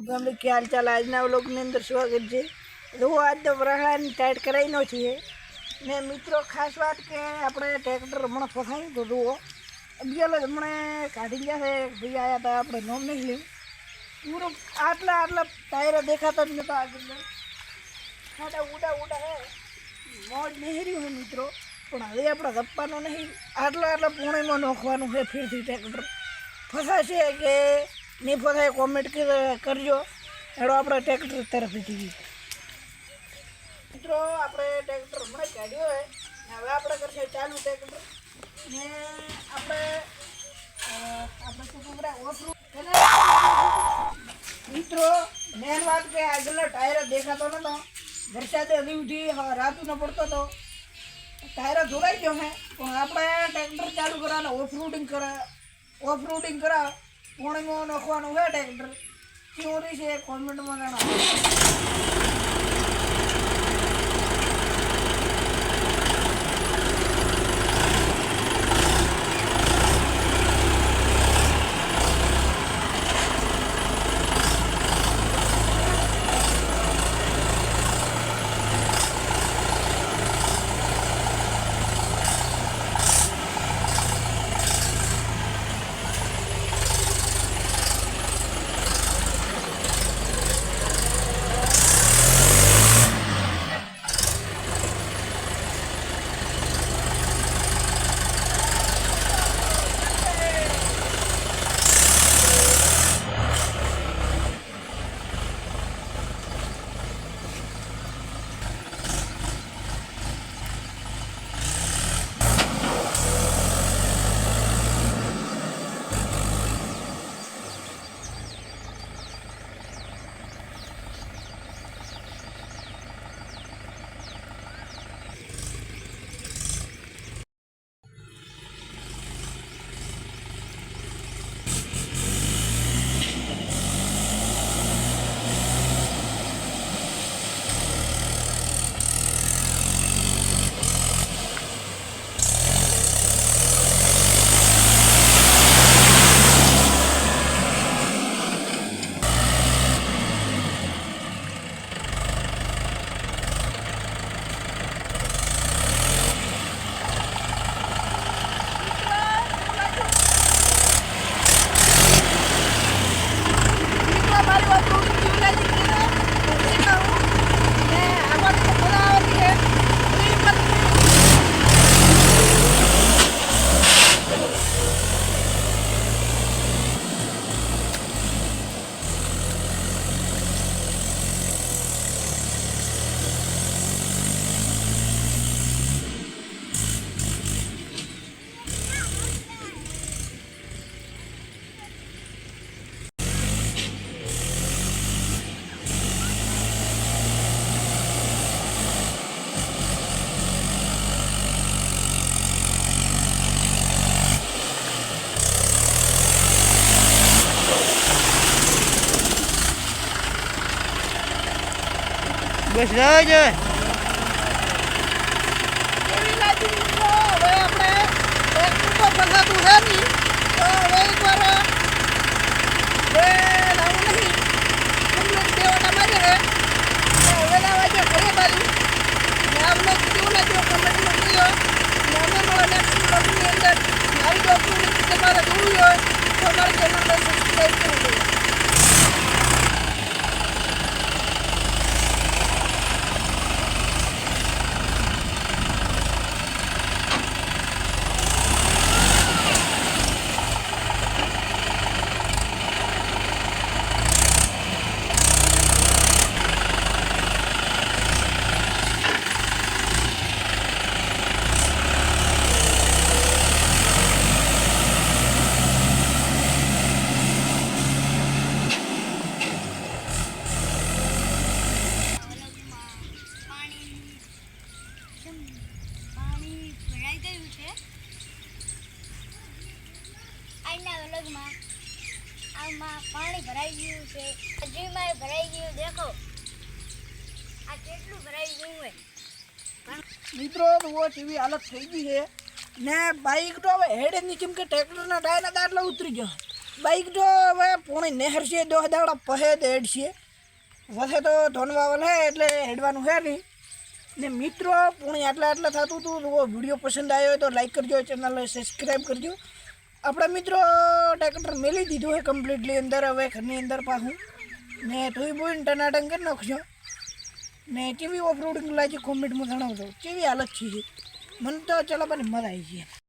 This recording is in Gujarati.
ગમે કે હાલ ચાલ આજના વ્લોગની અંદર સ્વાગત છે। જો આજ તો વરાળાની ટાઈટ કરાવીનો છીએ ને મિત્રો ખાસ વાત કે આપણે ટ્રેક્ટર હમણાં ફસાયું તો જુઓ અગિયાર હમણાં કાઢી ગયા છે ભાઈ આવ્યા હતા આપણે નોમ નહીં લેવું પૂરો આટલા ટાયર દેખાતા જ નહોતા આગળ ખાડા ઉડા હે મોજ નહીં રહ્યું છે મિત્રો પણ હવે આપણે ગપ્પાનો નહીં આટલા પૂણેમાં નોખવાનું છે ફીરથી ટ્રેક્ટર ફસાશે કે नहीं पता है कमेंट करजो एडो अपने ट्रेक्टर तरफ जઈએ मित्रों આપણે ટ્રેક્ટર હમણાં કાઢ્યો है હવે આપણે કરશે ચાલુ ટ્રેક્ટર ને આપણે શું કરા ઓફરોડ મિત્રો મેન વાત કે આગળનો ટાયર દેખાતો નતો વરસાદ હજી ઉઠી રાત ન પડતો તો ટાયર ધોવાઈ ગયો હે પણ આપણે ટ્રેક્ટર ચાલુ કરવાનો ઓફરોડિંગ કરા પૂર્ણિમાં નાખવાનું છે ટ્રેક્ટર કેવું છે કોમેન્ટમાં જણાવો। બસ જાય એવી લાગી મિત્રો હવે આપણે ટ્રેક્ટર તો ફસાતું છે નહીં તો હવે એકવાર લાવું નહીં કમ્પ્લેટ દેવાના મારે છે હવે લાવવા જો ઘરે બાજુ ને આ બ્લોગ કેવું લાગ્યો કમેન્ટમાં કહેજો ને અમે મળો નેક્સ્ટ બ્લોગની અંદર આવી ડોક્યુમેન્ટ તમારે જોવું હોય તો અમારી ચેનલને સબસ્ક્રાઈબ કરી દેજો। पानी भराई गયું છે હજીમાં ભરાઈ ગયું देखो આ કેટલું ભરાઈ ગયું છે મિત્રો તો એવી હાલત થઈ ગઈ છે ને બાઈક તો હવે હેડે ની કેમ કે ટ્રેક્ટરના ટાયરના દાટલા ઉતરી ગયો બાઈક તો હવે પૂણે નહેર છે 10 દાડા પહે હેડ છે વસે તો ધોનવાવલ હે એટલે હેડવાનું છે નહીં ને મિત્રો પૂણે આટલા થતું હતું તો વિડીયો પસંદ આવ્યો હોય તો લાઈક કરજો ચેનલને સબસ્ક્રાઈબ કરજો આપણા મિત્રો ટ્રેક્ટર મેલી દીધું છે કમ્પ્લીટલી અંદર હવે ઘરની અંદર પાછું ને ધોઈ બોઈને ટનાટન કરી નાખજો ને કેવી ઓફ રોડિંગ લાગી કોમેન્ટમાં જણાવજો કેવી હાલત છે મને તો ચલાવવાની મજા આવી છે